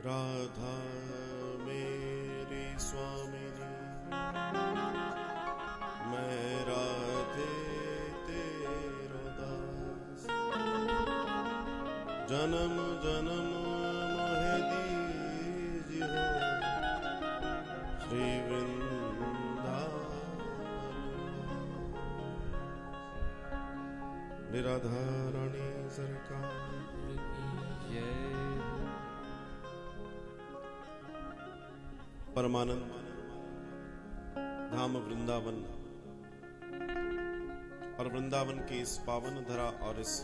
राधा मेरी स्वामिनी, मैं राधे तेरो दास। जन्म जन्म मोहे दीजियो श्री वृंदावन। निराधारणी सरकार परमानंद धाम वृंदावन और वृंदावन की इस पावन धरा और इस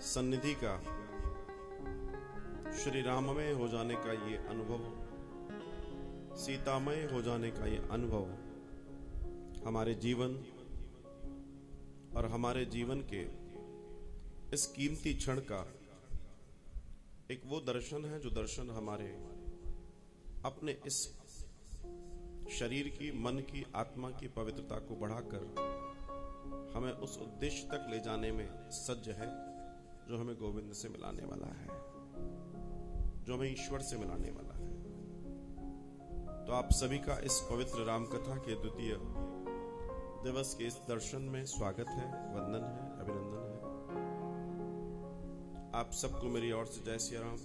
सन्निधि का श्री राममय हो जाने का ये अनुभव, सीतामय हो जाने का ये अनुभव हमारे जीवन और हमारे जीवन के इस कीमती क्षण का एक वो दर्शन है जो दर्शन हमारे अपने इस शरीर की, मन की, आत्मा की पवित्रता को बढ़ाकर हमें उस उद्देश्य तक ले जाने में सज्ज है जो हमें गोविंद से मिलाने वाला है, जो हमें ईश्वर से मिलाने वाला है। तो आप सभी का इस पवित्र राम कथा के द्वितीय दिवस के इस दर्शन में स्वागत है, वंदन है, अभिनंदन है। आप सबको मेरी ओर से जय सिया राम।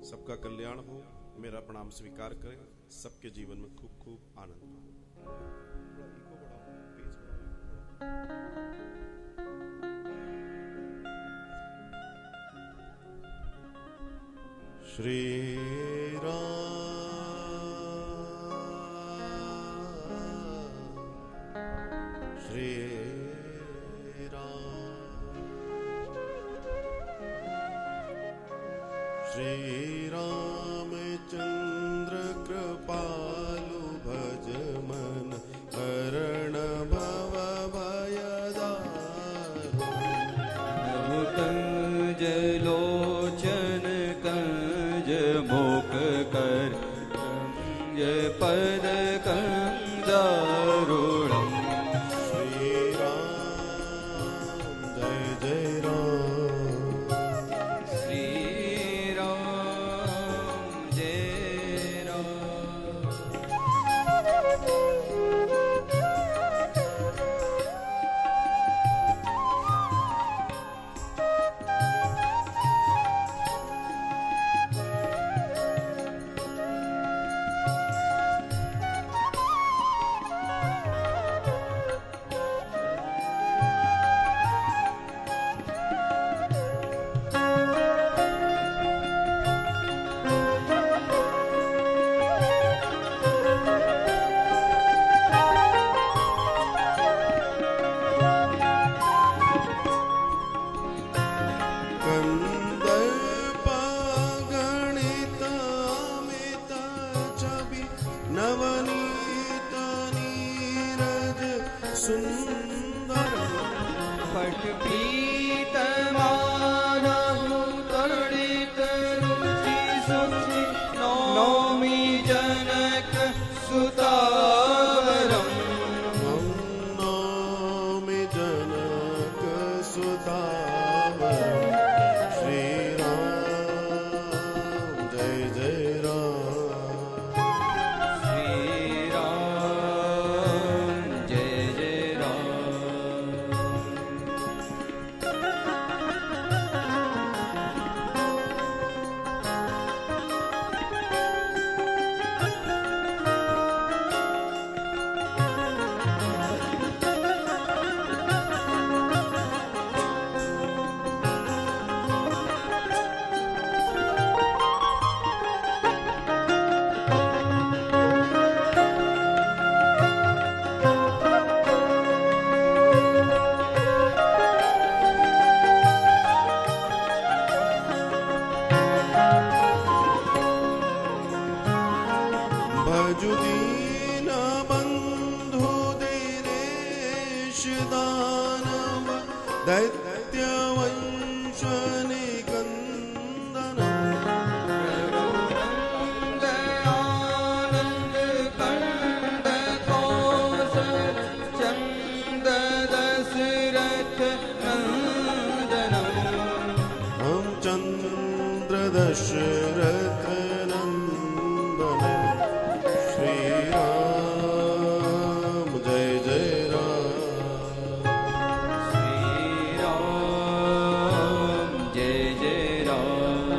सबका कल्याण हो, मेरा प्रणाम स्वीकार करें। सबके जीवन में खूब खूब आनंद हो। श्री राम श्री राम श्री रामचंद्र कृपालु भज मन हरण भव भयदारुण। कंज लोचन कंज मुख कर कंज पद कंजारुणम। श्री राम जय जय राम। श्री राम जय राम। दशरथ नंदन श्री राम जय जय राम। श्री राम जय जय राम।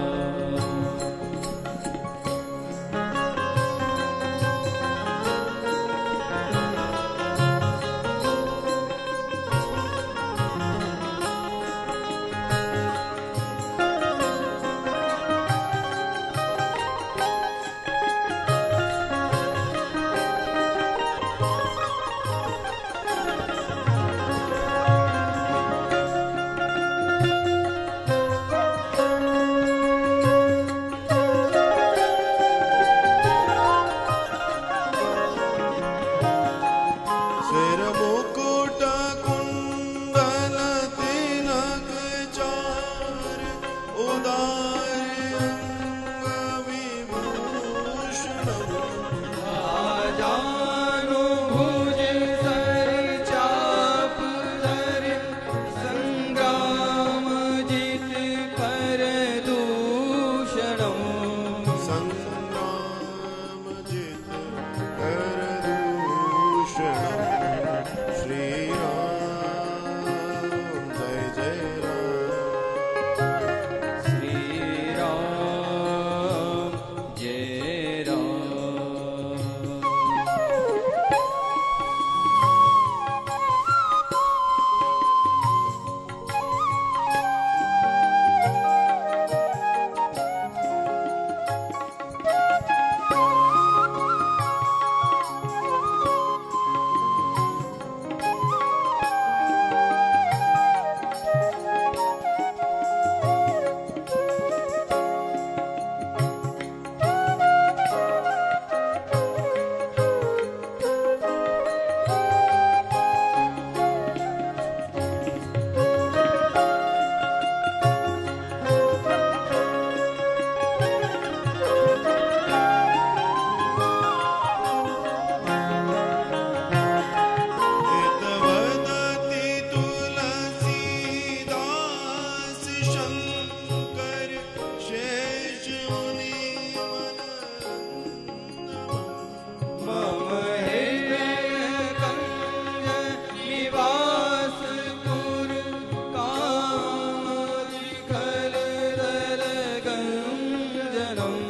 सिर मुकुट कुंडल तिलक चार उदार अंग विभूषण आजानुभुज सर चाप धर संग्राम जित कर दूषणम्। संग्राम जित कर दूषण श्री राम जय जय राम। श्री राम जय राम। हितवदति तुलसीदास शंकर शेष मुनि मनरंजन। मम हृदय कंज निवास कुरु कामादिखल दल गंजनम्।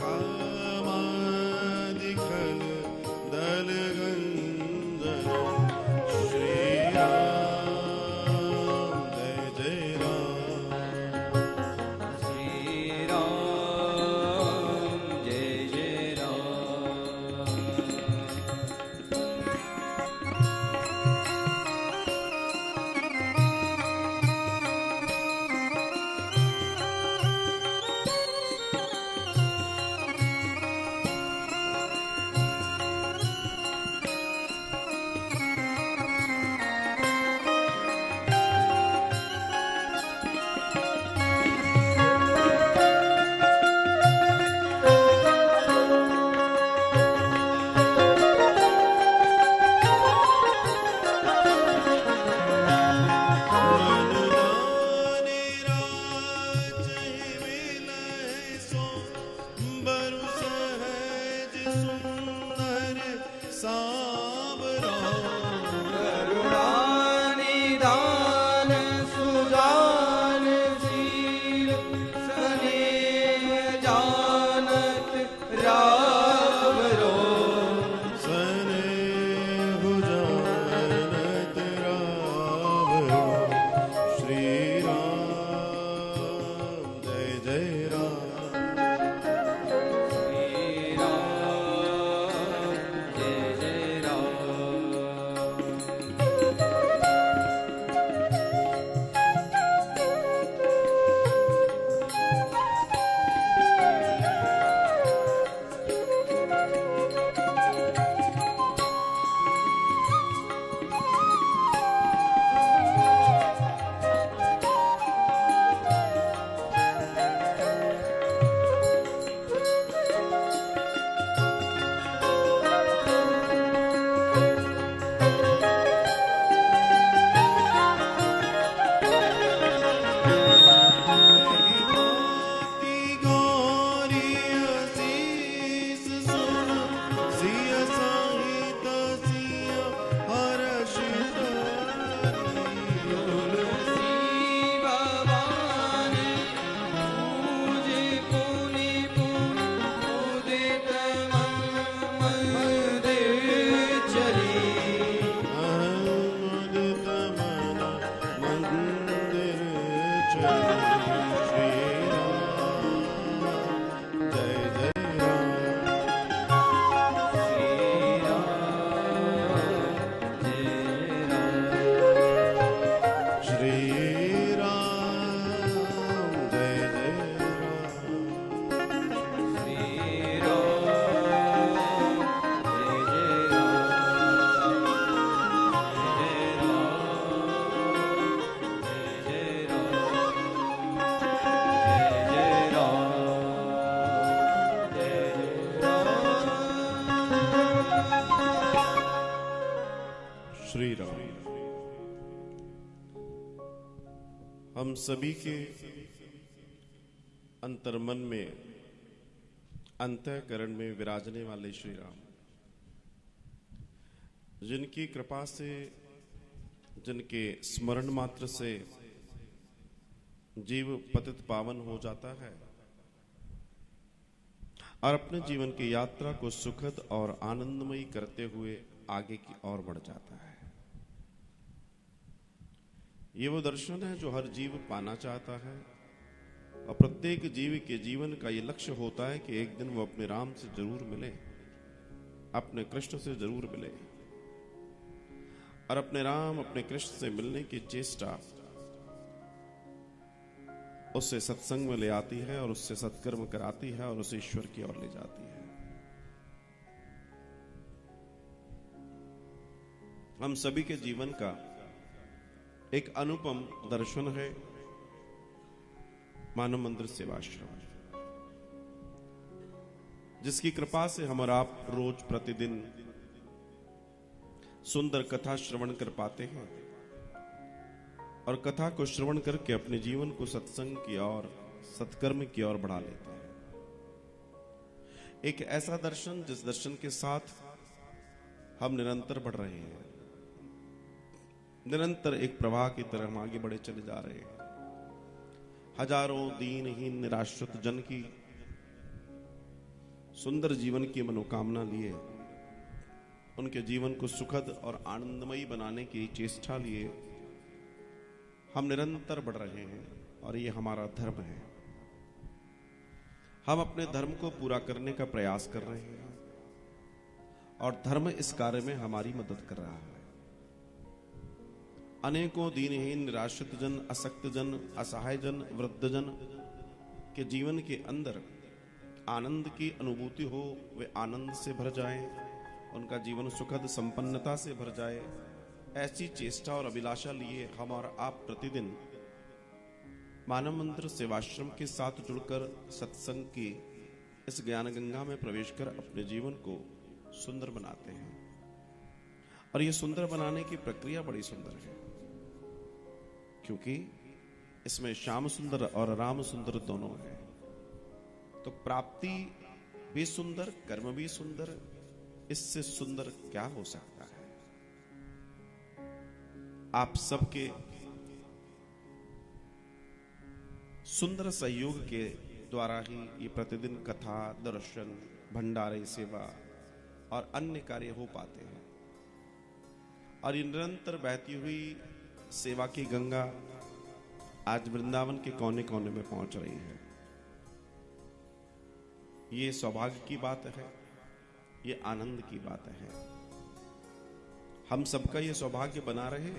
कामादिखल दल गंजन श्री राम जय जय राम। श्री राम जय जय राम। मनुदाने राज विलय सो बरु सहज सुंदर सावरा। करुणानिधान सुजान शील स्नेह जानत रावरो। स्नेह जानत रावरो श्री राम जय जय राम। श्री राम जय जय राम। हम सभी के अंतर्मन में, अंतःकरण में विराजने वाले श्री राम, जिनकी कृपा से, जिनके स्मरण मात्र से जीव पतित पावन हो जाता है और अपने जीवन की यात्रा को सुखद और आनंदमयी करते हुए आगे की ओर बढ़ जाता है। ये वो दर्शन है जो हर जीव पाना चाहता है और प्रत्येक जीव के जीवन का ये लक्ष्य होता है कि एक दिन वो अपने राम से जरूर मिले, अपने कृष्ण से जरूर मिले और अपने राम, अपने कृष्ण से मिलने की चेष्टा उससे सत्संग में ले आती है और उससे सत्कर्म कराती है और उसे ईश्वर की ओर ले जाती है। हम सभी के जीवन का एक अनुपम दर्शन है मानव मंदिर सेवाश्रम, जिसकी कृपा से हम और आप रोज प्रतिदिन सुंदर कथा श्रवण कर पाते हैं और कथा को श्रवण करके अपने जीवन को सत्संग की ओर, सत्कर्म की ओर बढ़ा लेते हैं। एक ऐसा दर्शन जिस दर्शन के साथ हम निरंतर बढ़ रहे हैं, निरंतर एक प्रवाह की तरह हम आगे बढ़े चले जा रहे हैं। हजारों दीनहीन निराश्रित जन की सुंदर जीवन की मनोकामना लिए, उनके जीवन को सुखद और आनंदमयी बनाने की चेष्टा लिए हम निरंतर बढ़ रहे हैं और ये हमारा धर्म है। हम अपने धर्म को पूरा करने का प्रयास कर रहे हैं और धर्म इस कार्य में हमारी मदद कर रहा है। अनेकों दीनहीन निराश्रित जन, असक्त जन, असहाय जन, वृद्ध जन के जीवन के अंदर आनंद की अनुभूति हो, वे आनंद से भर जाएं, उनका जीवन सुखद संपन्नता से भर जाए, ऐसी चेष्टा और अभिलाषा लिए हम और आप प्रतिदिन मानव मंदिर सेवाश्रम के साथ जुड़कर सत्संग की इस ज्ञान गंगा में प्रवेश कर अपने जीवन को सुंदर बनाते हैं। और ये सुंदर बनाने की प्रक्रिया बड़ी सुंदर है, क्योंकि इसमें श्याम सुंदर और राम सुंदर दोनों हैं। तो प्राप्ति भी सुंदर, कर्म भी सुंदर, इससे सुंदर क्या हो सकता है। आप सबके सुंदर सहयोग के द्वारा ही ये प्रतिदिन कथा, दर्शन, भंडारे, सेवा और अन्य कार्य हो पाते हैं। और ये निरंतर बहती हुई सेवा की गंगा आज वृंदावन के कोने कोने में पहुंच रही है। ये सौभाग्य की बात है, ये आनंद की बात है। हम सबका ये सौभाग्य बना रहे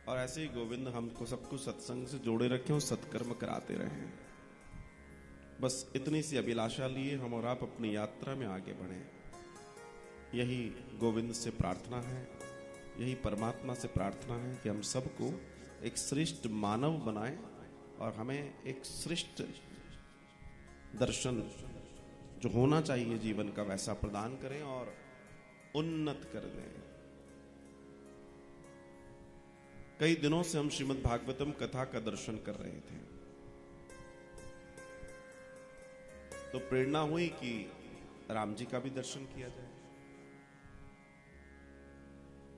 और ऐसे ही गोविंद हमको सबको सत्संग से जोड़े रखें और सत्कर्म कराते रहे। बस इतनी सी अभिलाषा लिए हम और आप अपनी यात्रा में आगे बढ़े। यही गोविंद से प्रार्थना है, यही परमात्मा से प्रार्थना है कि हम सबको एक श्रेष्ठ मानव बनाएं और हमें एक श्रेष्ठ दर्शन जो होना चाहिए जीवन का वैसा प्रदान करें और उन्नत कर दें। कई दिनों से हम श्रीमद् भागवतम कथा का दर्शन कर रहे थे, तो प्रेरणा हुई कि राम जी का भी दर्शन किया जाए।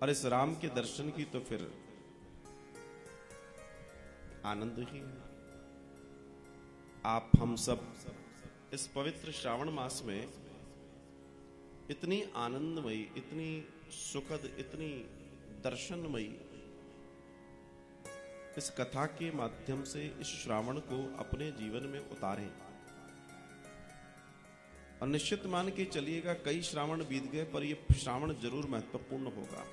और इस राम के दर्शन की तो फिर आनंद ही है। आप हम सब इस पवित्र श्रावण मास में इतनी आनंदमयी, इतनी सुखद, इतनी दर्शनमयी इस कथा के माध्यम से इस श्रावण को अपने जीवन में उतारें। और निश्चित मान के चलिएगा, कई श्रावण बीत गए पर यह श्रावण जरूर महत्वपूर्ण होगा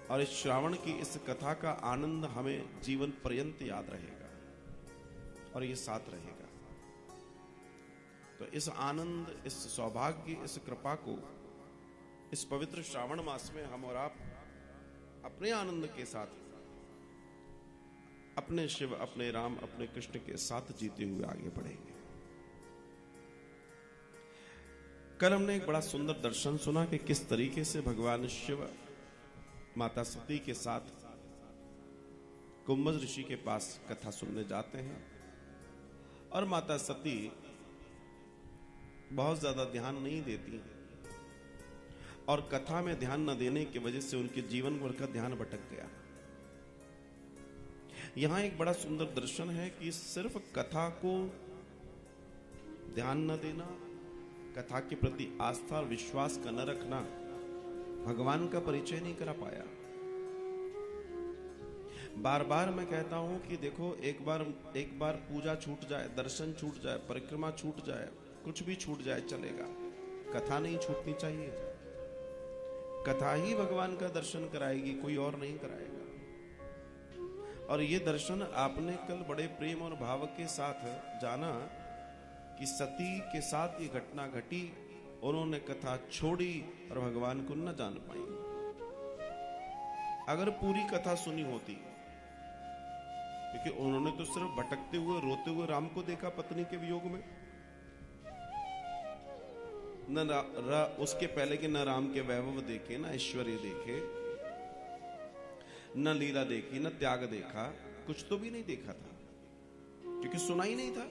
और इस श्रावण की इस कथा का आनंद हमें जीवन पर्यंत याद रहेगा और ये साथ रहेगा। तो इस आनंद, इस सौभाग्य, इस कृपा को इस पवित्र श्रावण मास में हम और आप अपने आनंद के साथ अपने शिव, अपने राम, अपने कृष्ण के साथ जीते हुए आगे बढ़ेंगे। कल हमने एक बड़ा सुंदर दर्शन सुना कि किस तरीके से भगवान शिव माता सती के साथ कुंभज ऋषि के पास कथा सुनने जाते हैं और माता सती बहुत ज्यादा ध्यान नहीं देती और कथा में ध्यान न देने की वजह से उनके जीवन भर का ध्यान भटक गया। यहां एक बड़ा सुंदर दर्शन है कि सिर्फ कथा को ध्यान न देना, कथा के प्रति आस्था और विश्वास का न रखना भगवान का परिचय नहीं करा पाया। बार बार मैं कहता हूं कि देखो, एक बार पूजा छूट जाए, दर्शन छूट जाए, परिक्रमा छूट जाए, कुछ भी छूट जाए चलेगा, कथा नहीं छूटनी चाहिए। कथा ही भगवान का दर्शन कराएगी, कोई और नहीं कराएगा। और ये दर्शन आपने कल बड़े प्रेम और भाव के साथ जाना कि सती के साथ ये घटना घटी, उन्होंने कथा छोड़ी और भगवान को न जान पाई। अगर पूरी कथा सुनी होती, क्योंकि उन्होंने तो सिर्फ भटकते हुए रोते हुए राम को देखा पत्नी के वियोग में, उसके पहले के न राम के वैभव देखे, न ऐश्वर्य देखे, न लीला देखी, न त्याग देखा, कुछ तो भी नहीं देखा था, क्योंकि सुना ही नहीं था।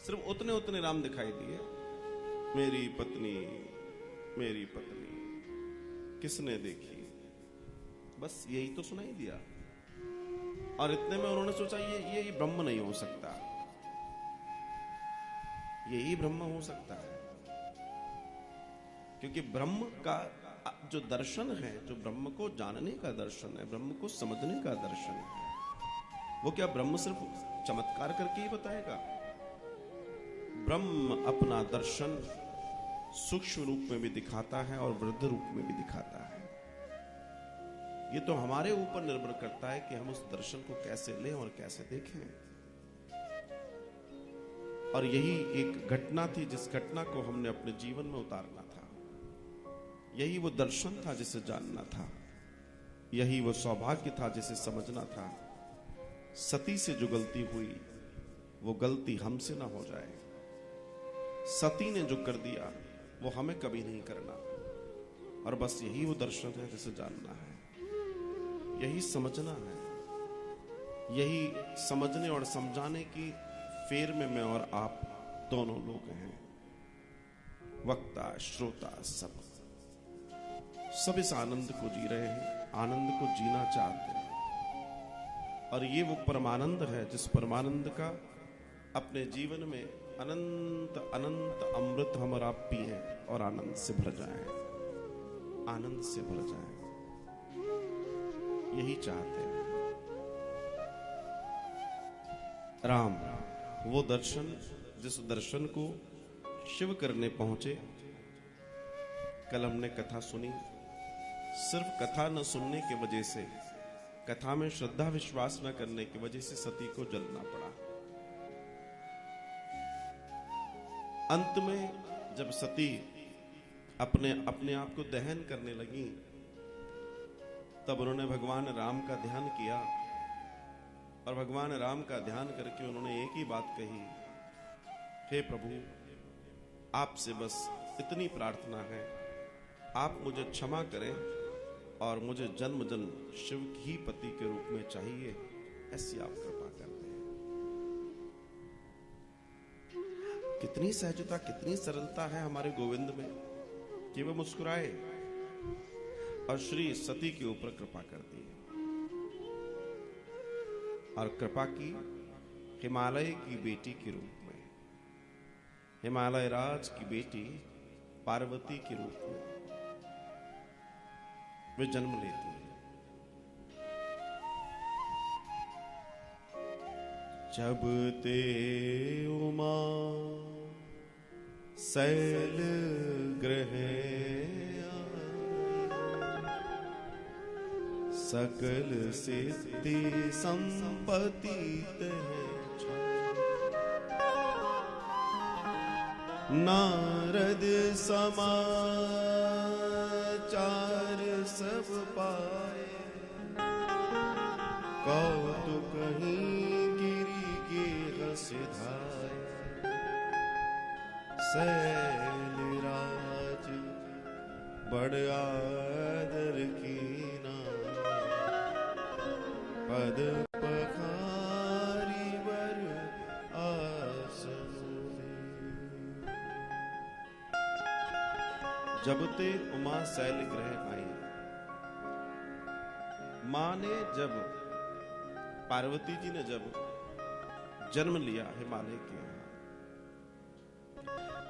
सिर्फ उतने उतने राम दिखाई दिए, मेरी पत्नी किसने देखी, बस यही तो सुनाई दिया। और इतने में उन्होंने सोचा ये ब्रह्म नहीं हो सकता, यही ब्रह्म हो सकता है। क्योंकि ब्रह्म का जो दर्शन है, जो ब्रह्म को जानने का दर्शन है, ब्रह्म को समझने का दर्शन है, वो क्या ब्रह्म सिर्फ चमत्कार करके ही बताएगा? ब्रह्म अपना दर्शन सूक्ष्म रूप में भी दिखाता है और वृद्ध रूप में भी दिखाता है। ये तो हमारे ऊपर निर्भर करता है कि हम उस दर्शन को कैसे लें और कैसे देखें। और यही एक घटना थी जिस घटना को हमने अपने जीवन में उतारना था। यही वो दर्शन था जिसे जानना था, यही वो सौभाग्य था जिसे समझना था। सती से जो गलती हुई वो गलती हमसे ना हो जाए। सती ने जो कर दिया वो हमें कभी नहीं करना। और बस यही वो दर्शन है जिसे जानना है, यही समझना है। यही समझने और समझाने की फेर में मैं और आप दोनों लोग हैं। वक्ता श्रोता सब इस आनंद को जी रहे हैं, आनंद को जीना चाहते हैं। और ये वो परमानंद है जिस परमानंद का अपने जीवन में अनंत अनंत अमृत हम और आप पिए और आनंद से भर जाएं, आनंद से भर जाएं। यही चाहते हैं राम। वो दर्शन जिस दर्शन को शिव करने पहुंचे। कल हमने कथा सुनी, सिर्फ कथा न सुनने की वजह से, कथा में श्रद्धा विश्वास न करने की वजह से सती को जलना पड़ा। अंत में जब सती अपने आप को दहन करने लगी, तब उन्होंने भगवान राम का ध्यान किया। और भगवान राम का ध्यान करके उन्होंने एक ही बात कही, हे प्रभु, आपसे बस इतनी प्रार्थना है, आप मुझे क्षमा करें और मुझे जन्म जन्म शिव ही पति के रूप में चाहिए, ऐसी आप कृपा कर दें। कितनी सहजता, कितनी सरलता है हमारे गोविंद में कि वह मुस्कुराए और श्री सती के ऊपर कृपा कर दी। और कृपा की हिमालय की बेटी के रूप में, हिमालय राज की बेटी पार्वती के रूप में वे जन्म लेती है। जब ते उमा शैल ग्रहे सकल सिद्धि संपत्ति नारद समाचार सब पाए, कौतुक कहीं गिरी गे सिधाए। शैल राज बड़ आदर कीना, पद पखारी वर आसन रे। जब ते उमा शैल ग्रह आई, मां ने जब, पार्वती जी ने जब जन्म लिया हिमालय के यहाँ,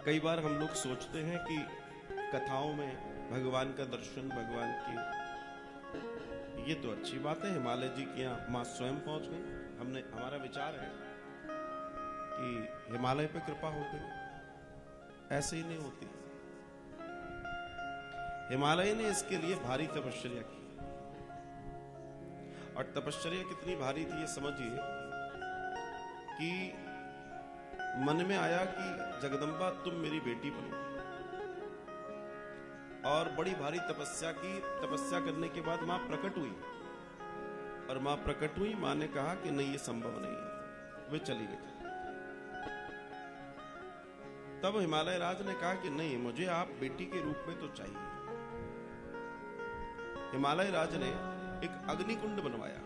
कई बार हम लोग सोचते हैं कि कथाओं में भगवान का दर्शन, भगवान की, ये तो अच्छी बात है, हिमालय जी के यहाँ मां स्वयं पहुंच गई। हमारा विचार है कि हिमालय पे कृपा हो गई, ऐसे ही नहीं होती। हिमालय ने इसके लिए भारी तपस्या की, और तपस्या कितनी भारी थी ये समझिए कि मन में आया कि जगदम्बा तुम मेरी बेटी बनो, और बड़ी भारी तपस्या की। तपस्या करने के बाद मां प्रकट हुई, और मां प्रकट हुई, मां ने कहा कि नहीं ये संभव नहीं है, वे चली गई। तब हिमालय राज ने कहा कि नहीं, मुझे आप बेटी के रूप में तो चाहिए। हिमालय राज ने एक अग्निकुंड बनवाया,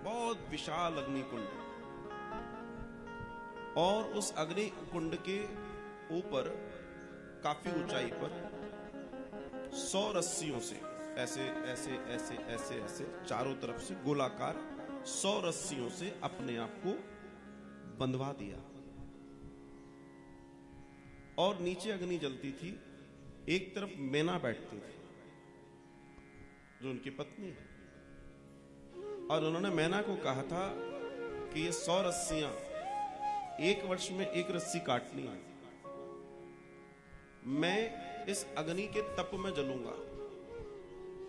बहुत विशाल अग्निकुंड, और उस अग्नि कुंड के ऊपर काफी ऊंचाई पर 100 रस्सियों से ऐसे ऐसे ऐसे ऐसे ऐसे चारों तरफ से गोलाकार 100 रस्सियों से अपने आप को बंधवा दिया, और नीचे अग्नि जलती थी। एक तरफ मैना बैठती थी जो उनकी पत्नी है, और उन्होंने मैना को कहा था कि ये 100 रस्सियां एक वर्ष में एक रस्सी काटनी है, मैं इस अग्नि के तप में जलूंगा,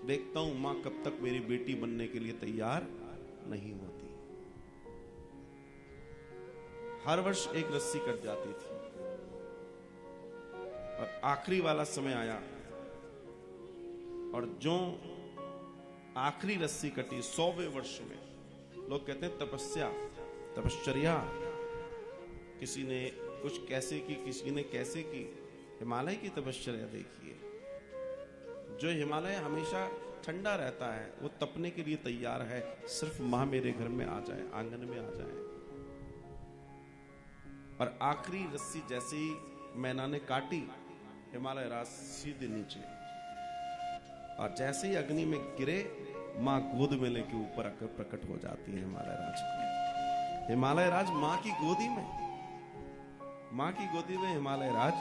देखता हूं मां कब तक मेरी बेटी बनने के लिए तैयार नहीं होती। हर वर्ष एक रस्सी कट जाती थी, और आखिरी वाला समय आया, और जो आखिरी रस्सी कटी 100वें वर्ष में, लोग कहते हैं तपस्या, किसी ने कुछ कैसे की, किसी ने कैसे की। हिमालय की तपस्या देखिए, जो हिमालय हमेशा ठंडा रहता है, वो तपने के लिए तैयार है, सिर्फ मां मेरे घर में आ जाए, आंगन में आ जाए। और आखिरी रस्सी जैसे ही मैना ने काटी, हिमालय राज सीधे नीचे, और जैसे ही अग्नि में गिरे, मां गोद में लेके ऊपर आकर प्रकट हो जाती है हिमालय राज को। हिमालय राज मां की गोदी में, मां की गोदी में हिमालय राज,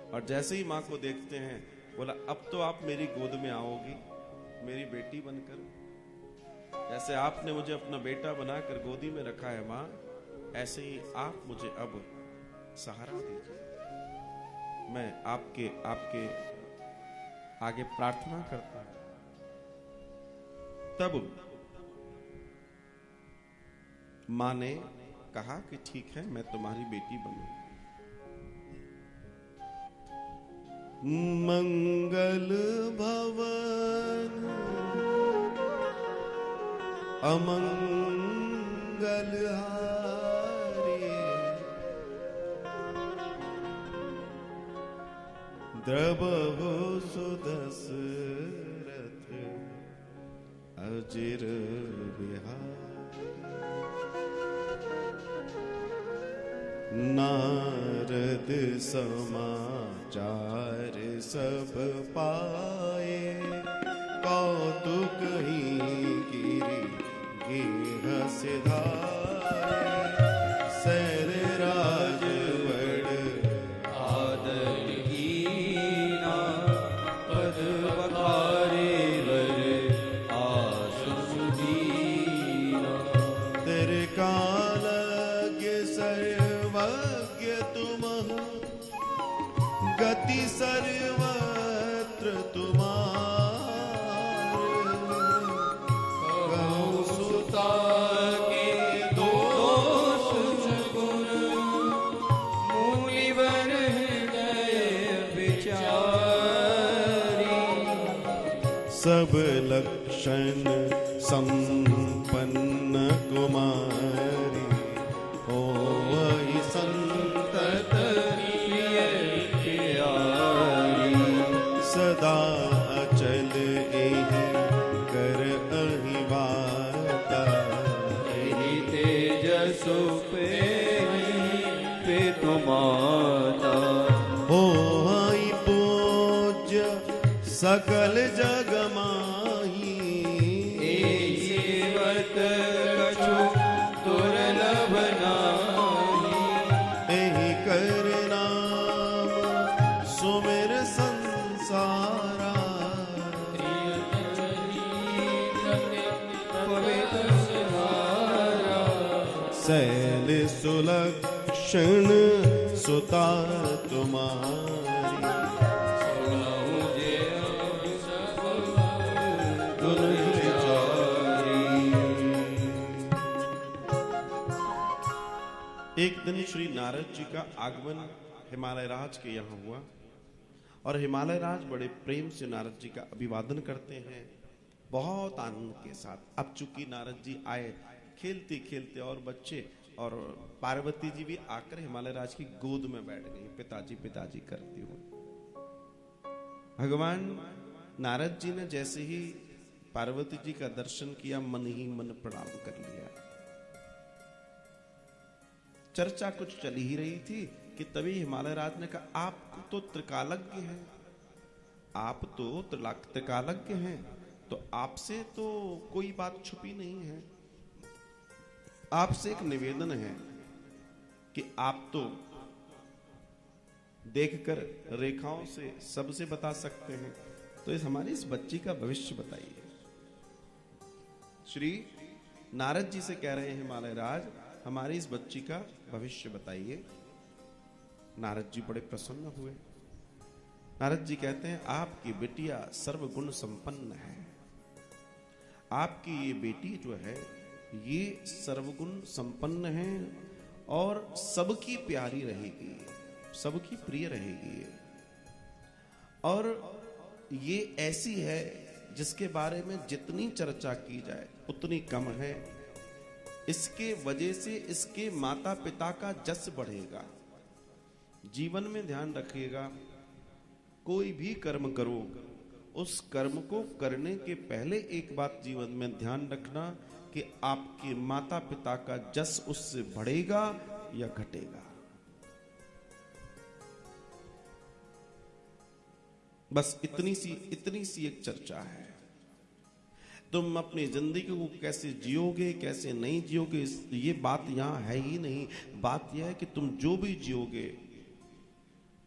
और जैसे ही मां को देखते हैं, बोला अब तो आप मेरी गोद में आओगी मेरी बेटी बनकर, जैसे आपने मुझे अपना बेटा बनाकर गोदी में रखा है मां, ऐसे ही आप मुझे अब सहारा दीजिए। मैं आपके आगे प्रार्थना करता हूं। तब मां ने कहा कि ठीक है, मैं तुम्हारी बेटी बनूंगी। मंगल भवन अमंगल हारी, द्रवहु सुदशरथ अजिर बिहारी। नारद समाचार सब पाए, कौतुक ही गिरी गेह सिधाए। सर राज बड़ आदर हीना, पद पखारे वर आसन दीना। तेरे कालज्ञ सर्वज्ञ तुमहु, गति सर्वत्र तुम्हार। कहु सुता के दोष गुण, मूलिवर हृदय विचारी। सब लक्षण संपन्न कुमारी, होवहि संतत प्रिय प्यारी। सदा अचल एहि कर अहिवाता। सकल जग माही सेवत कछु दुर्लभ नाही एहि कर नाम सुमिर संसारा सैल सुलक्षण सुता तुम्हारी गुण विचारी। एक दिन श्री नारद जी का आगमन हिमालय राज के यहाँ हुआ और हिमालय राज बड़े प्रेम से नारद जी का अभिवादन करते हैं, बहुत आनंद के साथ। अब चूंकि नारद जी आए, खेलते खेलते और बच्चे और पार्वती जी भी आकर हिमालय राज की गोद में बैठ गई, पिताजी पिताजी करती हुई। भगवान नारद जी ने जैसे ही पार्वती जी का दर्शन किया, मन ही मन प्रणाम कर लिया। चर्चा कुछ चली ही रही थी कि तभी हिमालय राज ने कहा, आप तो त्रिकालज्ञ हैं, आप तो त्रिकालज्ञ हैं, तो आपसे तो कोई बात छुपी नहीं है। आपसे एक निवेदन है कि आप तो देखकर रेखाओं से सबसे बता सकते हैं, तो हमारी इस बच्ची का भविष्य बताइए। श्री नारद जी से कह रहे हैं हिमालय राज, हमारी इस बच्ची का भविष्य बताइए। नारद जी बड़े प्रसन्न हुए। नारद जी कहते हैं, आपकी बेटिया सर्वगुण संपन्न है। आपकी ये बेटी जो है ये सर्वगुण संपन्न है और सबकी प्यारी रहेगी, सबकी प्रिय रहेगी। और ये ऐसी है जिसके बारे में जितनी चर्चा की जाए उतनी कम है। इसके वजह से इसके माता पिता का जस बढ़ेगा। जीवन में ध्यान रखिएगा, कोई भी कर्म करो, उस कर्म को करने के पहले एक बात जीवन में ध्यान रखना कि आपके माता पिता का जस उससे बढ़ेगा या घटेगा। बस इतनी सी एक चर्चा है। तुम अपनी जिंदगी को कैसे जियोगे, कैसे नहीं जियोगे, ये बात यहां है ही नहीं। बात यह है कि तुम जो भी जियोगे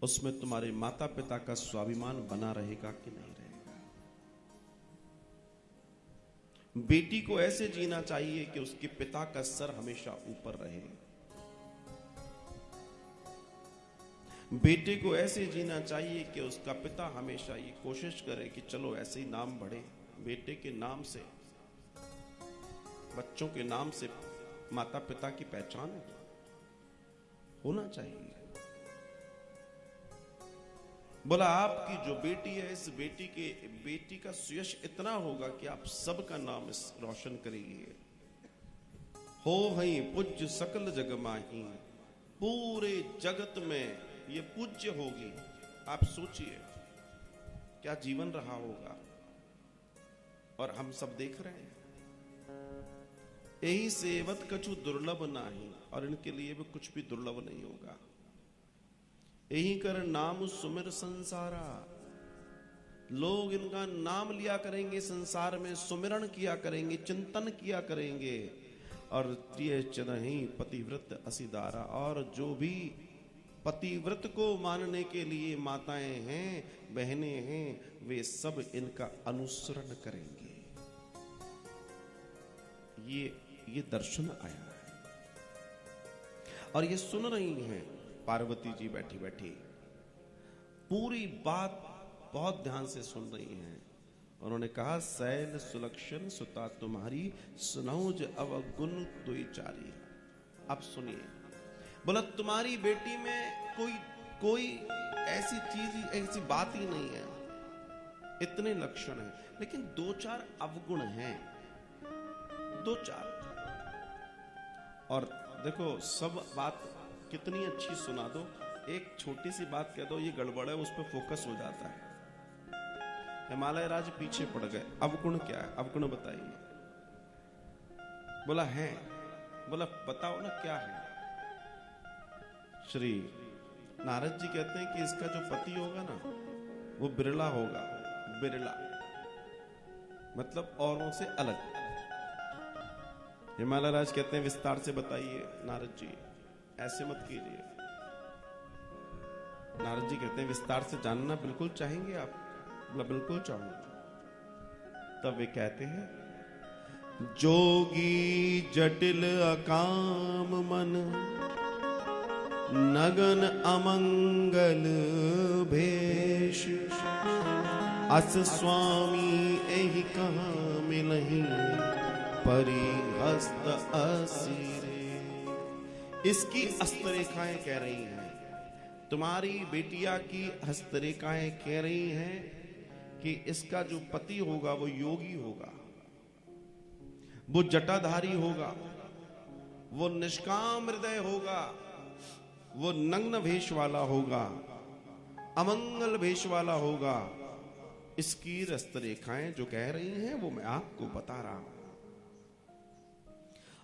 उसमें तुम्हारे माता पिता का स्वाभिमान बना रहेगा कि नहीं रहेगा। बेटी को ऐसे जीना चाहिए कि उसके पिता का सर हमेशा ऊपर रहे। बेटे को ऐसे जीना चाहिए कि उसका पिता हमेशा ये कोशिश करे कि चलो ऐसे ही नाम बढ़े। बेटे के नाम से, बच्चों के नाम से माता पिता की पहचान होना चाहिए। बोला, आपकी जो बेटी है, इस बेटी का सुयश इतना होगा कि आप सबका नाम रोशन करेगी। हो हई पूज्य सकल जग माही, पूरे जगत में ये पूज्य होगी। आप सोचिए क्या जीवन रहा होगा, और हम सब देख रहे हैं। यही सेवत कछु दुर्लभ नाही, और इनके लिए भी कुछ भी दुर्लभ नहीं होगा। यही कर नाम सुमिर संसारा, लोग इनका नाम लिया करेंगे, संसार में सुमिरन किया करेंगे, चिंतन किया करेंगे। और चरही पतिव्रत असिदारा, और जो भी पतिव्रत को मानने के लिए माताएं हैं, बहनें हैं, वे सब इनका अनुसरण करेंगे। ये दर्शन आया है और ये सुन रही हैं पार्वती जी बैठी बैठी, पूरी बात बहुत ध्यान से सुन रही हैं। उन्होंने कहा, शैल सुलक्षण सुता तुम्हारी, सुनौज अवगुण दुईचारी। अब सुनिए, बोला तुम्हारी बेटी में कोई ऐसी चीज, ऐसी बात ही नहीं है, इतने लक्षण हैं, लेकिन दो चार अवगुण हैं, दो चार। और देखो, सब बात कितनी अच्छी सुना दो, एक छोटी सी बात कह दो ये गड़बड़ है, उस पर फोकस हो जाता है। हिमालय राज पीछे पड़ गए। अवगुण क्या है, अवगुण बताइए। बोला है, बोला बताओ ना क्या है। श्री नारद जी कहते हैं कि इसका जो पति होगा ना वो बिरला होगा, बिरला, मतलब औरों से अलग। हिमालय राज कहते हैं विस्तार से बताइए नारद जी, ऐसे मत कीजिए। नारद जी कहते हैं विस्तार से जानना बिल्कुल चाहेंगे आप? बोला बिल्कुल चाहूंगा। तब वे कहते हैं, जोगी जटिल अकाम मन, नगन अमंगल भेष, अस स्वामी एहि कहाँ मिलहि, परिहस्त असिरे। इसकी हस्तरेखाएं कह रही हैं, तुम्हारी बेटिया की हस्तरेखाएं कह रही हैं कि इसका जो पति होगा वो योगी होगा, वो जटाधारी होगा, वो निष्काम हृदय होगा, वो नग्न भेष वाला होगा, अमंगल भेष वाला होगा। इसकी हस्तरेखाएं जो कह रही हैं वो मैं आपको बता रहा हूं।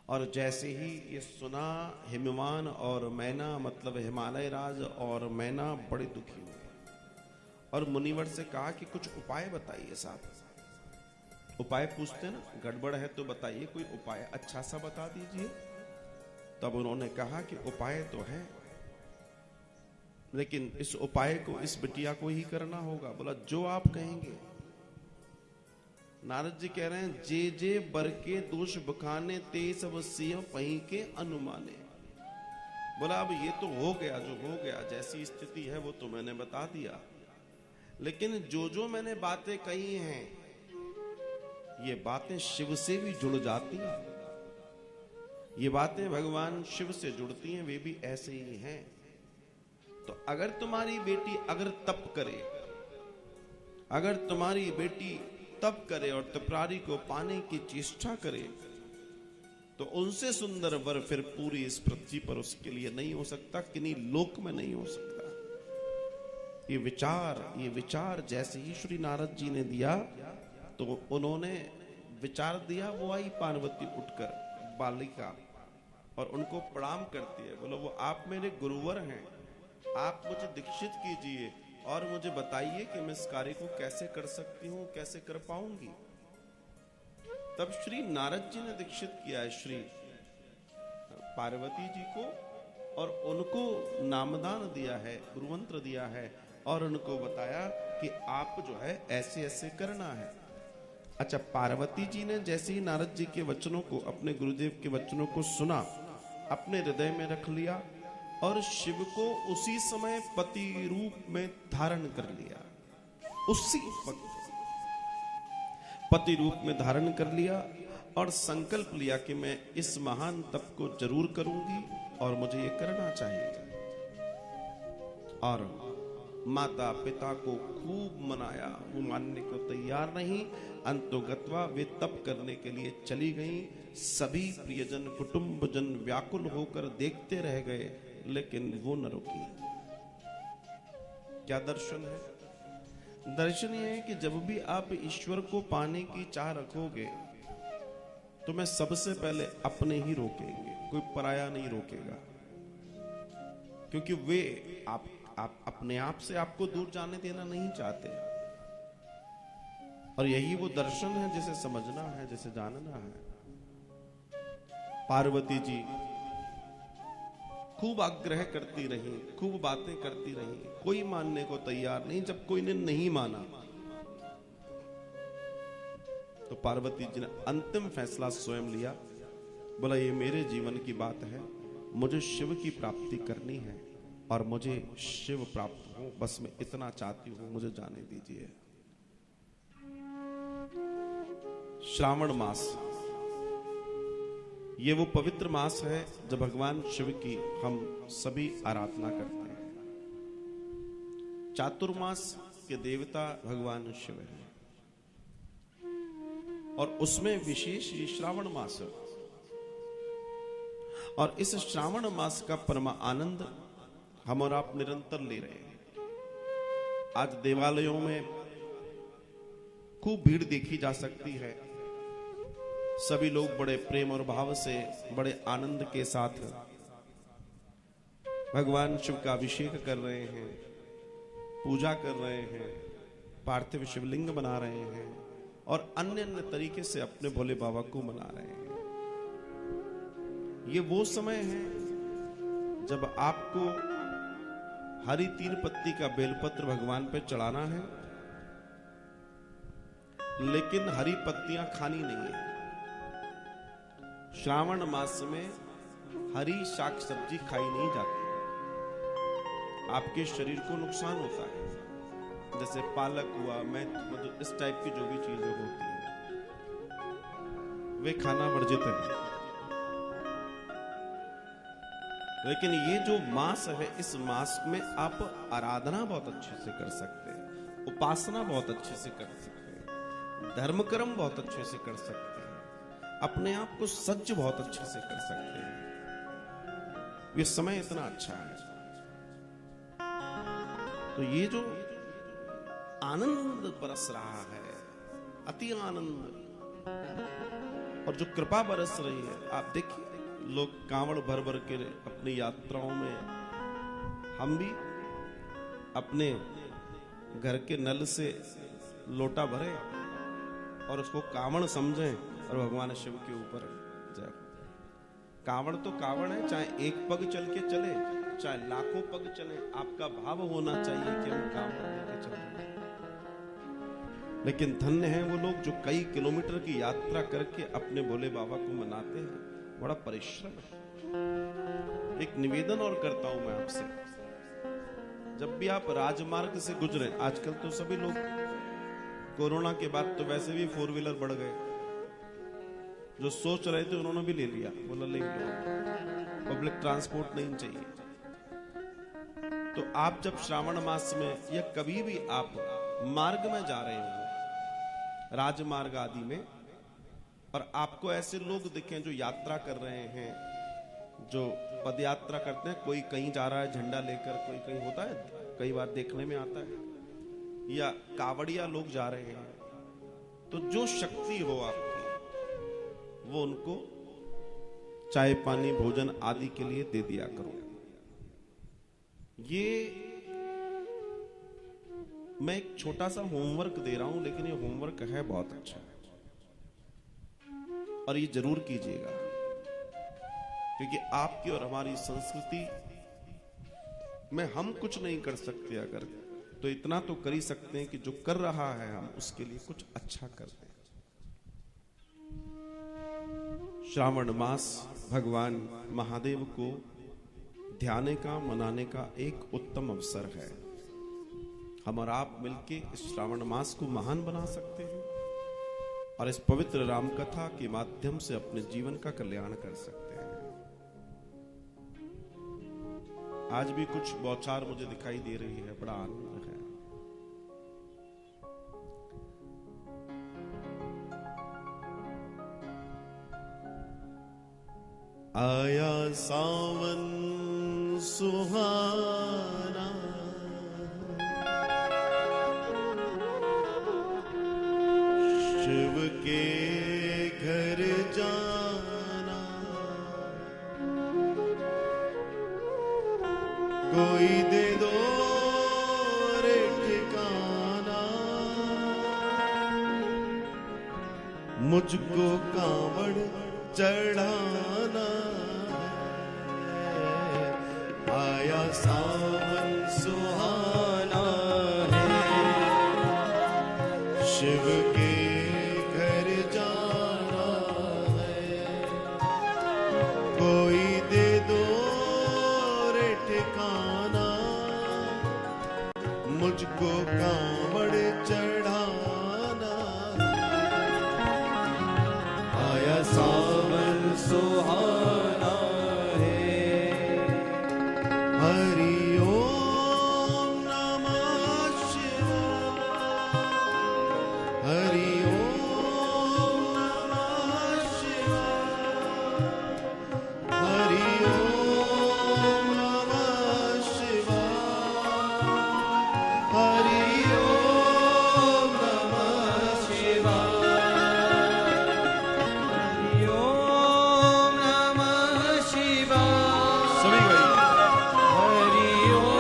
और जैसे ही ये सुना, हिमवान और मैना, मतलब हिमालय राज और मैना बड़े दुखी हुए और मुनिवर से कहा कि कुछ उपाय बताइए साहब। उपाय पूछते ना, गड़बड़ है तो बताइए, कोई उपाय अच्छा सा बता दीजिए। तब उन्होंने कहा कि उपाय तो है, लेकिन इस उपाय को इस बिटिया को ही करना होगा। बोला जो आप कहेंगे। नारद जी कह रहे हैं, जे जे बर के दोष बखाने, ते सब सिंह पही के अनुमाने। बोला अब ये तो हो गया जो हो गया, जैसी स्थिति है वो तो मैंने बता दिया, लेकिन जो जो मैंने बातें कही हैं ये बातें शिव से भी जुड़ जाती हैं, ये बातें भगवान शिव से जुड़ती हैं, वे भी ऐसे ही हैं। तो अगर तुम्हारी बेटी अगर तप करे, अगर तुम्हारी बेटी तप करे और त्रिपुरारी को पाने की चेष्टा करे, तो उनसे सुंदर वर फिर पूरी इस पृथ्वी पर उसके लिए नहीं हो सकता, किन्हीं लोक में नहीं हो सकता। ये विचार जैसे ही श्री नारद जी ने दिया तो उन्होंने विचार दिया। वो आई पार्वती उठकर बालिका और उनको प्रणाम करती है। बोलो वो आप मेरे गुरुवर हैं, आप मुझे दीक्षित कीजिए और मुझे बताइए कि मैं इस कार्य को कैसे कर सकती हूँ, कैसे कर पाऊंगी। तब श्री नारद जी ने दीक्षित किया है श्री पार्वती जी को और उनको नामदान दिया है, गुरुमंत्र दिया है और उनको बताया कि आप जो है ऐसे ऐसे करना है। अच्छा, पार्वती जी ने जैसे ही नारद जी के वचनों को, अपने गुरुदेव के वचनों को सुना, अपने हृदय में रख लिया और शिव को उसी समय पति रूप में धारण कर लिया। उसी वक्त पति रूप में धारण कर लिया और संकल्प लिया कि मैं इस महान तप को जरूर करूंगी और मुझे ये करना चाहिए। और माता पिता को खूब मनाया, वो मानने को तैयार नहीं। अंतोगत्वा वे तप करने के लिए चली गईं। सभी प्रियजन कुटुंबजन व्याकुल होकर देखते रह गए, लेकिन वो न रुकी। क्या दर्शन है? दर्शन ये है कि जब भी आप ईश्वर को पाने की चाह रखोगे तो मैं सबसे पहले अपने ही रोकेंगे, कोई पराया नहीं रोकेगा, क्योंकि वे आप अपने आप से आपको दूर जाने देना नहीं चाहते। और यही वो दर्शन है जिसे समझना है, जिसे जानना है। पार्वती जी खूब आग्रह करती रही, खूब बातें करती रही, कोई मानने को तैयार नहीं। जब कोई ने नहीं माना तो पार्वती जी ने अंतिम फैसला स्वयं लिया। बोला ये मेरे जीवन की बात है, मुझे शिव की प्राप्ति करनी है और मुझे शिव प्राप्त हो, बस मैं इतना चाहती हूं, मुझे जाने दीजिए। श्रावण मास, ये वो पवित्र मास है जब भगवान शिव की हम सभी आराधना करते हैं। चातुर्मास के देवता भगवान शिव हैं और उसमें विशेष ये श्रावण मास है। और इस श्रावण मास का परमा आनंद हम और आप निरंतर ले रहे हैं। आज देवालयों में खूब भीड़ देखी जा सकती है। सभी लोग बड़े प्रेम और भाव से, बड़े आनंद के साथ भगवान शिव का अभिषेक कर रहे हैं, पूजा कर रहे हैं, पार्थिव शिवलिंग बना रहे हैं और अन्य अन्य तरीके से अपने भोले बाबा को मना रहे हैं। ये वो समय है जब आपको हरी 3 पत्ती का बेलपत्र भगवान पे चढ़ाना है, लेकिन हरी पत्तियां खानी नहीं है। श्रावण मास में हरी शाक सब्जी खाई नहीं जाती, आपके शरीर को नुकसान होता है। जैसे पालक हुआ, मेथी, मतलब इस टाइप की जो भी चीजें होती हैं वे खाना वर्जित है। लेकिन ये जो मास है, इस मास में आप आराधना बहुत अच्छे से कर सकते हैं, उपासना बहुत अच्छे से कर सकते हैं, धर्म कर्म बहुत अच्छे से कर सकते हैं, अपने आप को सज्ज बहुत अच्छे से कर सकते हैं। ये समय इतना अच्छा है। तो ये जो आनंद बरस रहा है, अति आनंद, और जो कृपा बरस रही है, आप देखिए लोग कांवड़ भर भर के अपनी यात्राओं में, हम भी अपने घर के नल से लोटा भरे और उसको कांवड़ समझें और भगवान शिव के ऊपर जाए। कांवड़ तो कांवड़ है, चाहे एक पग चल के चले चाहे लाखों पग चले, आपका भाव होना चाहिए कि हम कांवड़ लेके चल रहे हैं। लेकिन धन्य है वो लोग जो कई किलोमीटर की यात्रा करके अपने भोले बाबा को मनाते हैं। बड़ा परिश्रम है। एक निवेदन और करता हूं मैं आपसे, जब भी आप राजमार्ग से गुजरे, आजकल तो सभी लोग कोरोना के बाद तो वैसे भी 4 व्हीलर बढ़ गए, जो सोच रहे थे उन्होंने भी ले लिया, बोला ले लो, पब्लिक ट्रांसपोर्ट नहीं चाहिए। तो आप जब श्रावण मास में या कभी भी आप मार्ग में जा रहे हो, राजमार्ग आदि में, और आपको ऐसे लोग दिखें जो यात्रा कर रहे हैं, जो पद यात्रा करते हैं, कोई कहीं जा रहा है झंडा लेकर, कोई कहीं, होता है कई बार देखने में आता है, या कावड़िया लोग जा रहे हैं, तो जो शक्ति हो आपकी वो उनको चाय पानी भोजन आदि के लिए दे दिया करो। ये मैं एक छोटा सा होमवर्क दे रहा हूं, लेकिन ये होमवर्क है बहुत अच्छा, और ये जरूर कीजिएगा, क्योंकि आपकी और हमारी संस्कृति में हम कुछ नहीं कर सकते, अगर तो इतना तो कर ही सकते हैं कि जो कर रहा है हम उसके लिए कुछ अच्छा कर दें। श्रावण मास भगवान महादेव को ध्याने का, मनाने का एक उत्तम अवसर है। हम और आप मिलके इस श्रावण मास को महान बना सकते हैं और इस पवित्र राम कथा के माध्यम से अपने जीवन का कल्याण कर सकते हैं। आज भी कुछ बौछार मुझे दिखाई दे रही है, बड़ा आनंद है। आया सावन सुहाना, शिव के घर जाना, कोई दे दो रे ठिकाना, मुझको कांवड़ चढ़ाना है। आया सावन सुहाना है, शिव के घर जाना है, कोई दे दो रे ठिकाना, मुझको कांवड़ चढ़ाना। आया सावन सुहाना है, हरि ओम नमः शिवाय, हरि ओम नमः शिवाय, हरि ओम नमः शिवाय, हरि ओम नमः शिवाय, हरि ओम नमः शिवाय। सभी गई। हरि ओम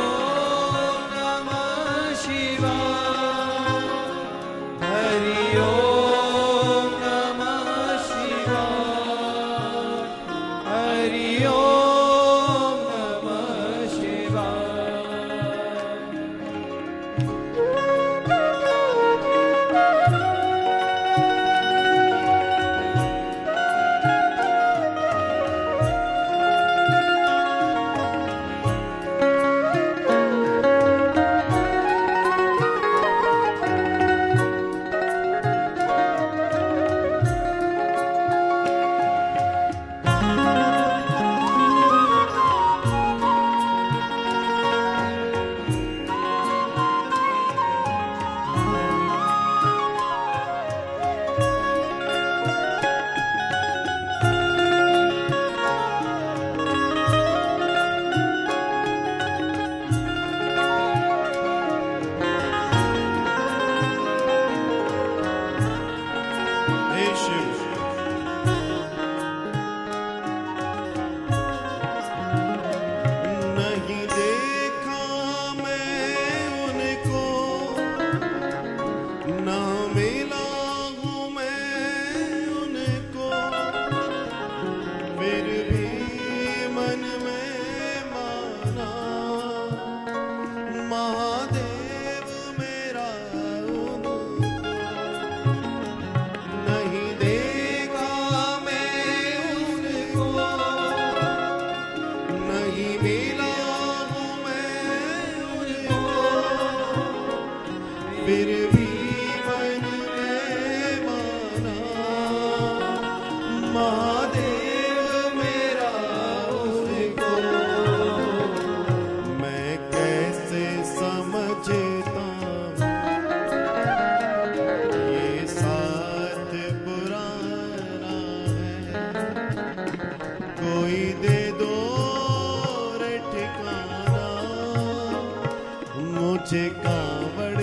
मुझे कांवड़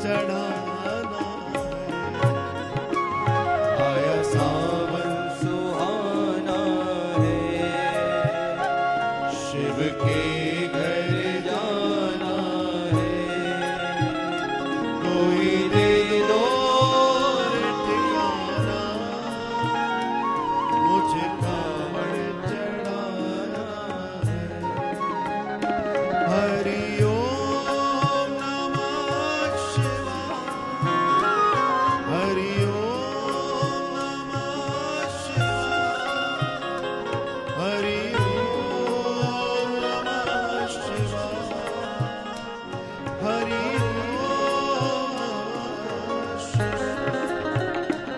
चढ़ाना आया सावन सुहाना है, शिव के घर जाना है, कोई दे दो ठिकाना मुझे कांवड़ चढ़ाना है। हरि ओम नमः शिवाय, हरि ओम नमः शिवाय, हरि ओम नमः शिवाय, हरि ओम नमः शिवाय।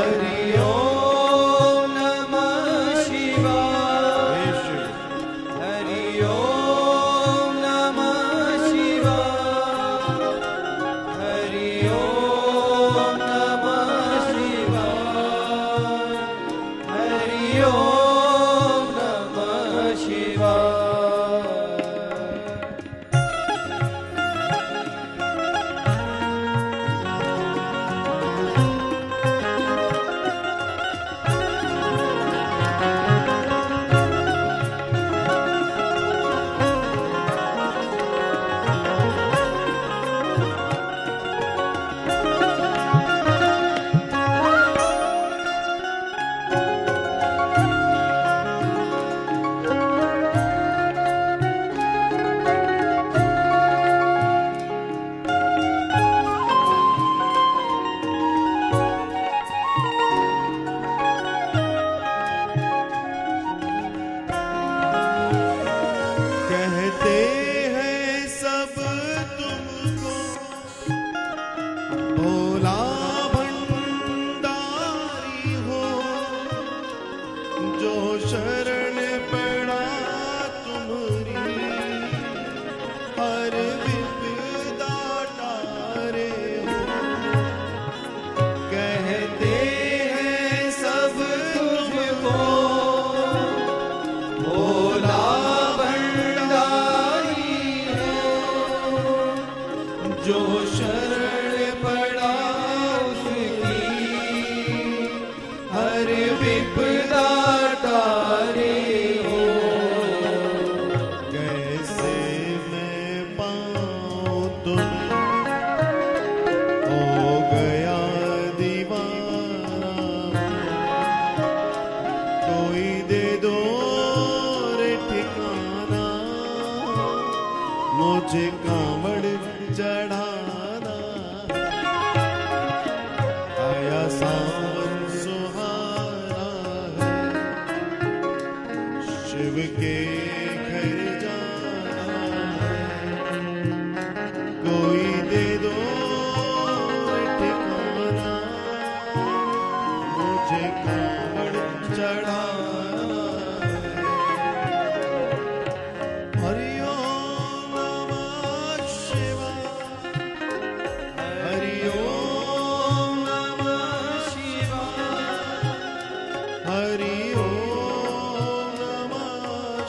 हरि ओम नमः शिवाय, हरि ओम नमः शिवाय, हरि ओम नमः शिवाय, हरि ओम नमः शिवाय। कहते हैं सब तुमको भोला भंडारी हो, जो शरण पड़ा तुम्हारी हर विपदा टारे हो। कहते हैं सब तुमको भोला भंडारी है, जो शरण पड़ा उसकी हर विपदा टारे हो। कैसे मैं पाऊं तुम्हें, हो गया दीवाना, कोई दे दो रे ठिकाना, मुझे कांवड़ चढ़ाना, आया सावन सुहाना है, शिव के घर जाना है, कोई दे दो ठिकाना, मुझे कांवड़ चढ़ाना है। हरि ओम नमः शिवाय, हरि ओम नमः शिवाय, हरि ओम नमः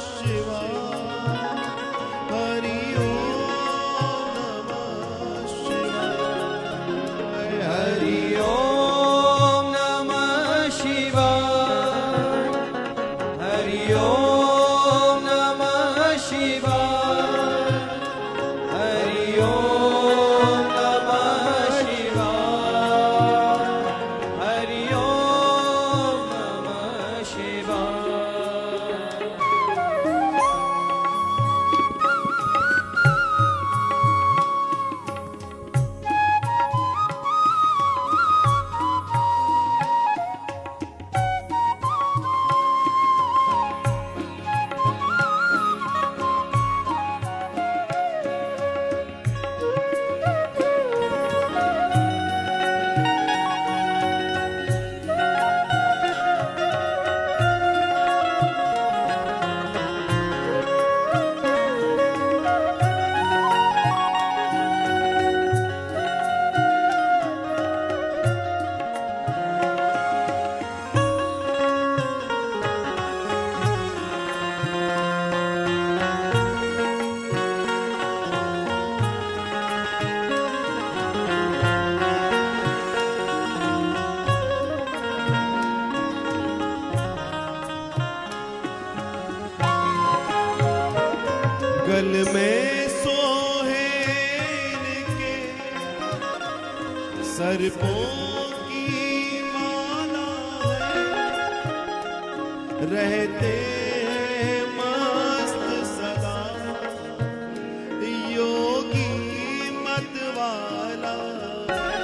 शिवाय, हरि ओम नमः शिवाय, हरि ओम नमः शिवाय, हरि ओम नमः शिवाय, हरि ओम नमः शिवाय, हरि ओम नमः शिवाय। गल में सोहेल के सर्पों की माला है, रहते हैं मस्त सदा योगी मतवाला है।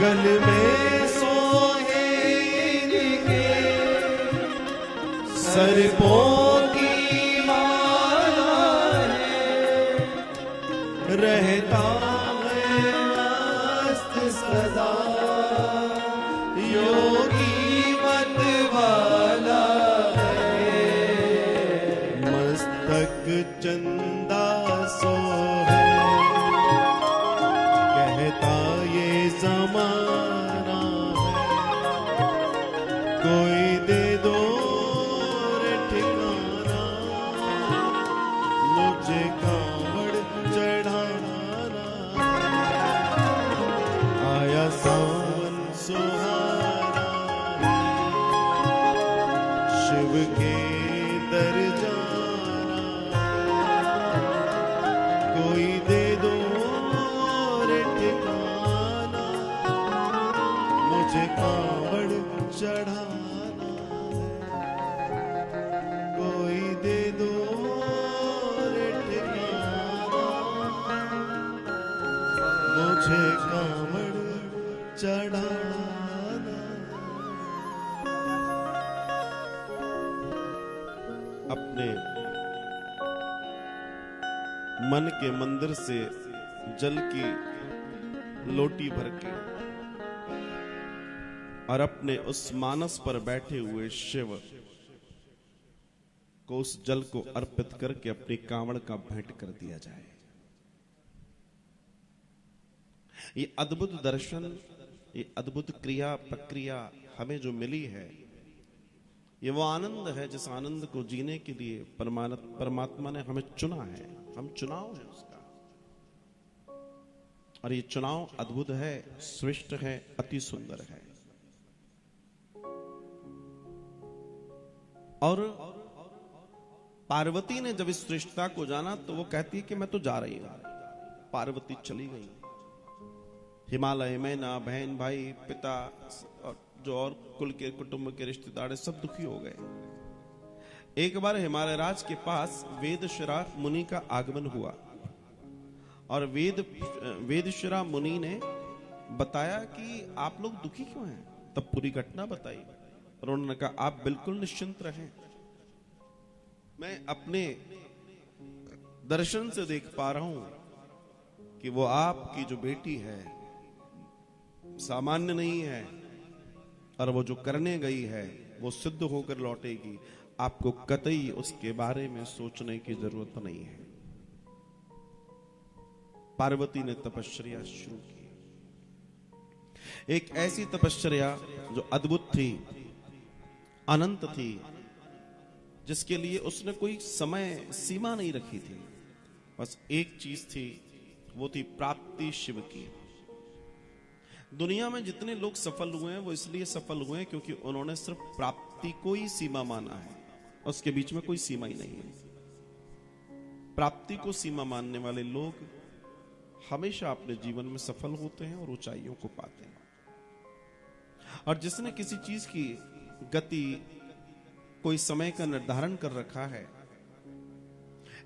गल में सोहेल के सर्पों की माला है, रहता है मस्त सदा योगी मतवाला है। मस्तक चंदा सो है, कहता ये जमाना है, कोई दे दो रे ठिकाना, मुझे कांवड़ चढ़ाना है। आया सावन सुहाना है, शिव के दर जाना है, कोई दे दो रे ठिकाना, मुझे कांवड़ चढ़ाना है, कोई दे दो रे ठिकाना, मुझे कांवड़ चढ़ाना। अपने मन के मंदिर से जल की लोटी भर के और अपने उस मानस पर बैठे हुए शिव को उस जल को अर्पित करके अपनी कांवड़ का भेंट कर दिया जाए। ये अद्भुत दर्शन, ये अद्भुत क्रिया प्रक्रिया हमें जो मिली है, ये वो आनंद है जिस आनंद को जीने के लिए परमात्मा ने हमें चुना है। हम चुनाव है उसका, और ये चुनाव अद्भुत है, श्रेष्ठ है, अति सुंदर है। और पार्वती ने जब इस श्रेष्ठता को जाना तो वो कहती है कि मैं तो जा रही हूं। पार्वती चली गई। हिमालय में ना बहन भाई पिता और जो और कुल के कुटुंब के रिश्तेदार सब दुखी हो गए। एक बार हिमालय राज के पास वेदशिरा मुनि का आगमन हुआ और वेदशिरा मुनि ने बताया कि आप लोग दुखी क्यों हैं। तब पूरी घटना बताई और उन्होंने कहा आप बिल्कुल निश्चिंत रहें, मैं अपने दर्शन से देख पा रहा हूं कि वो आपकी जो बेटी है सामान्य नहीं है और वो जो करने गई है वो सिद्ध होकर लौटेगी। आपको कतई उसके बारे में सोचने की जरूरत नहीं है। पार्वती ने तपस्या शुरू की, एक ऐसी तपस्या जो अद्भुत थी, अनंत थी, जिसके लिए उसने कोई समय सीमा नहीं रखी थी। बस एक चीज थी, वो थी प्राप्ति शिव की। दुनिया में जितने लोग सफल हुए हैं वो इसलिए सफल हुए हैं क्योंकि उन्होंने सिर्फ प्राप्ति को ही सीमा माना है, उसके बीच में कोई सीमा ही नहीं है। प्राप्ति को सीमा मानने वाले लोग हमेशा अपने जीवन में सफल होते हैं और ऊंचाइयों को पाते हैं। और जिसने किसी चीज की गति कोई समय का निर्धारण कर रखा है,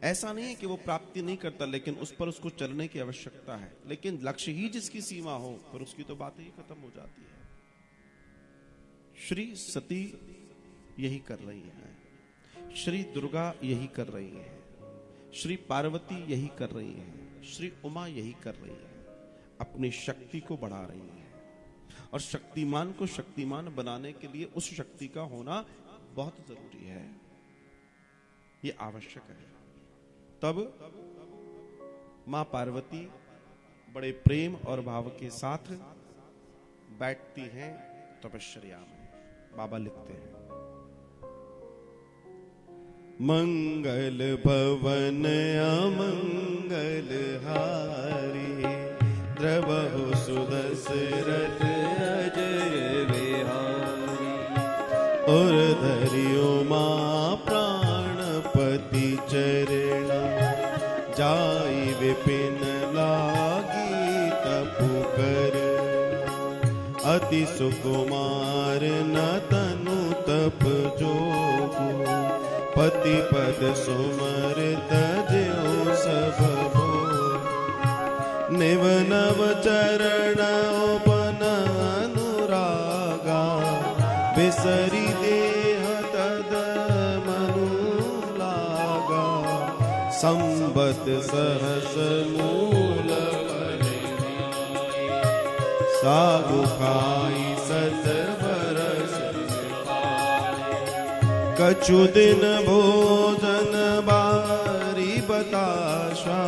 ऐसा नहीं है कि वो प्राप्ति नहीं करता, लेकिन उस पर उसको चलने की आवश्यकता है। लेकिन लक्ष्य ही जिसकी सीमा हो फिर उसकी तो बात ही खत्म हो जाती है। श्री सती यही कर रही है, श्री दुर्गा यही कर रही है, श्री पार्वती यही कर रही है, श्री उमा यही कर रही है। अपनी शक्ति को बढ़ा रही है और शक्तिमान को शक्तिमान बनाने के लिए उस शक्ति का होना बहुत जरूरी है, ये आवश्यक है। तब मां पार्वती बड़े प्रेम और भाव के साथ बैठती हैं तपस्या में। बाबा लिखते हैं, मंगल भवन अमंगल हारी, द्रवहु सुदशरथ अजय विहारी। और धरियो मां प्राणपति चरण, जाई विपिन लागी तपु कर। अति सुकुमार न तनु तप जोगु, पति पद सुमर तजो सब भोग। निव नव चरण उपन अनुरागा, बिसरी देह तद मनु लागा। संबत सहस मूल सागु खाई सत बरस। कछु दिन भोजन बारी बताशा,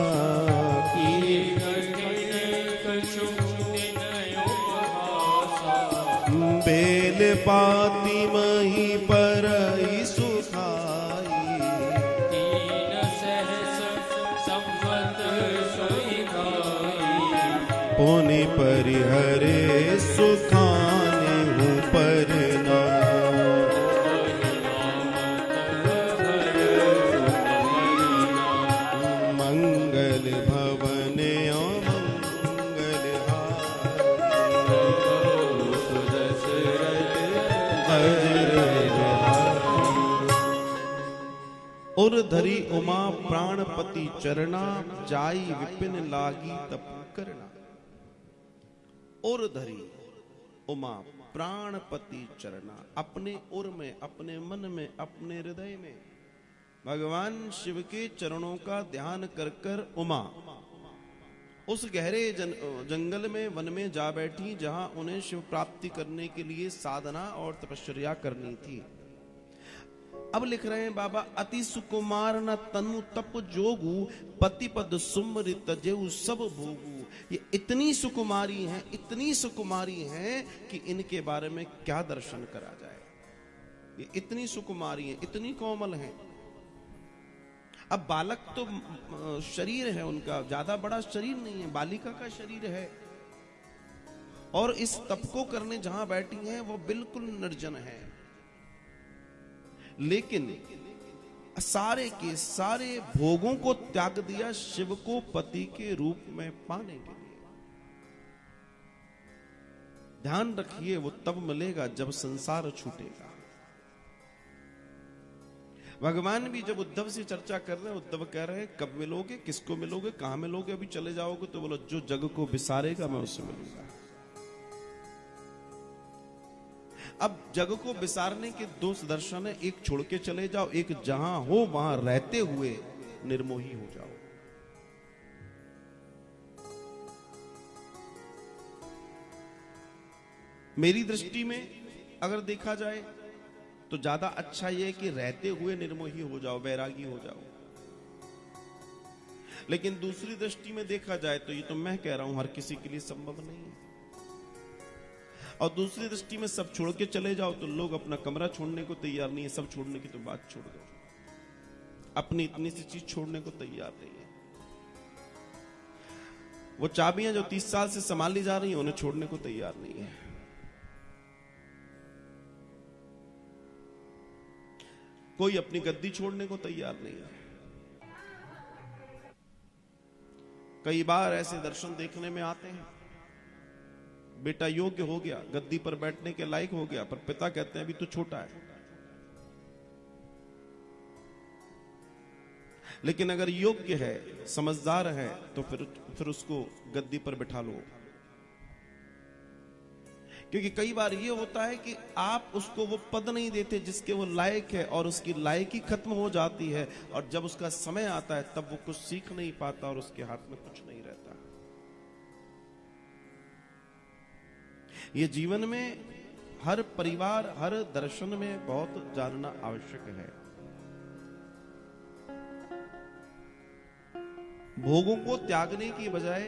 बेल पाती मही पर सुखाई। तीन सहस संवत सोई खाई, पुनि परिहरे सुखाने हूँ परना। मंगल भवन अमंगल और धरी उमा प्राणपति चरना, जाई विपिन लागी तप करना। और धरी उमा प्राणपति चरना, अपने उर में, अपने मन में, अपने हृदय में भगवान शिव के चरणों का ध्यान कर कर उमा उस गहरे जंगल में, वन में जा बैठी जहां उन्हें शिव प्राप्ति करने के लिए साधना और तपस्या करनी थी। अब लिख रहे हैं बाबा, अति सुकुमार न तनु तप जोगु, पति पद सुमरि तजेउ सब भोगु। ये इतनी सुकुमारी हैं, इतनी सुकुमारी हैं कि इनके बारे में क्या दर्शन करा जाए। ये इतनी सुकुमारी हैं, इतनी कोमल हैं। अब बालक तो शरीर है उनका, ज्यादा बड़ा शरीर नहीं है, बालिका का शरीर है। और इस तप को करने जहां बैठी हैं वो बिल्कुल निर्जन है, लेकिन सारे के सारे भोगों को त्याग दिया शिव को पति के रूप में पाने के लिए। ध्यान रखिए, वो तब मिलेगा जब संसार छूटेगा। भगवान भी जब उद्धव से चर्चा कर रहे हैं, उद्धव कह रहे हैं कब मिलोगे, किसको मिलोगे, कहां मिलोगे, अभी चले जाओगे? तो बोलो जो जग को विसारेगा मैं उससे मिलूंगा। अब जग को विसारने के दो दर्शन है, एक छोड़ के चले जाओ, एक जहां हो वहां रहते हुए निर्मोही हो जाओ। मेरी दृष्टि में अगर देखा जाए तो ज्यादा अच्छा यह है कि रहते हुए निर्मोही हो जाओ, वैरागी हो जाओ। लेकिन दूसरी दृष्टि में देखा जाए तो ये तो मैं कह रहा हूं हर किसी के लिए संभव नहीं है। और दूसरी दृष्टि में सब छोड़ के चले जाओ तो लोग अपना कमरा छोड़ने को तैयार नहीं है। सब छोड़ने की तो बात छोड़ दो, अपनी इतनी सी चीज छोड़ने को तैयार नहीं है। वो चाबियां जो 30 साल से संभाली जा रही हैं उन्हें छोड़ने को तैयार नहीं है। कोई अपनी गद्दी छोड़ने को तैयार नहीं है। कई बार ऐसे दर्शन देखने में आते हैं, बेटा योग्य हो गया, गद्दी पर बैठने के लायक हो गया, पर पिता कहते हैं अभी तो छोटा है। लेकिन अगर योग्य है, समझदार है, तो फिर उसको गद्दी पर बिठा लो। क्योंकि कई बार ये होता है कि आप उसको वो पद नहीं देते जिसके वो लायक है, और उसकी लायकी खत्म हो जाती है, और जब उसका समय आता है तब वो कुछ सीख नहीं पाता और उसके हाथ में कुछ नहीं रहता। ये जीवन में हर परिवार, हर दर्शन में बहुत जानना आवश्यक है। भोगों को त्यागने की बजाय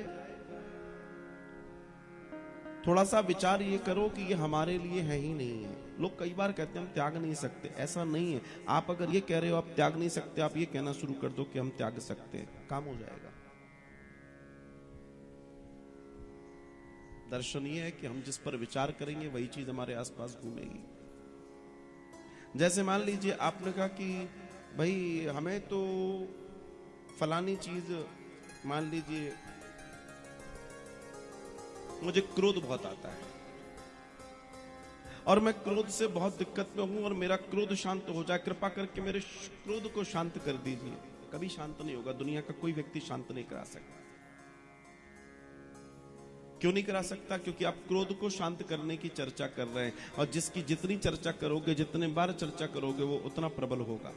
थोड़ा सा विचार ये करो कि ये हमारे लिए है ही नहीं है। लोग कई बार कहते हैं हम त्याग नहीं सकते, ऐसा नहीं है। आप अगर ये कह रहे हो आप त्याग नहीं सकते, आप ये कहना शुरू कर दो कि हम त्याग सकते हैं, काम हो जाएगा। दर्शन ये है कि हम जिस पर विचार करेंगे वही चीज हमारे आसपास घूमेगी। जैसे मान लीजिए आपने कहा कि भाई हमें तो फलानी चीज, मान लीजिए मुझे क्रोध बहुत आता है और मैं क्रोध से बहुत दिक्कत में हूं और मेरा क्रोध शांत हो जाए, कृपा करके मेरे क्रोध को शांत कर दीजिए। कभी शांत नहीं होगा, दुनिया का कोई व्यक्ति शांत नहीं करा सकता। क्यों नहीं करा सकता? क्योंकि आप क्रोध को शांत करने की चर्चा कर रहे हैं, और जिसकी जितनी चर्चा करोगे, जितने बार चर्चा करोगे, वो उतना प्रबल होगा।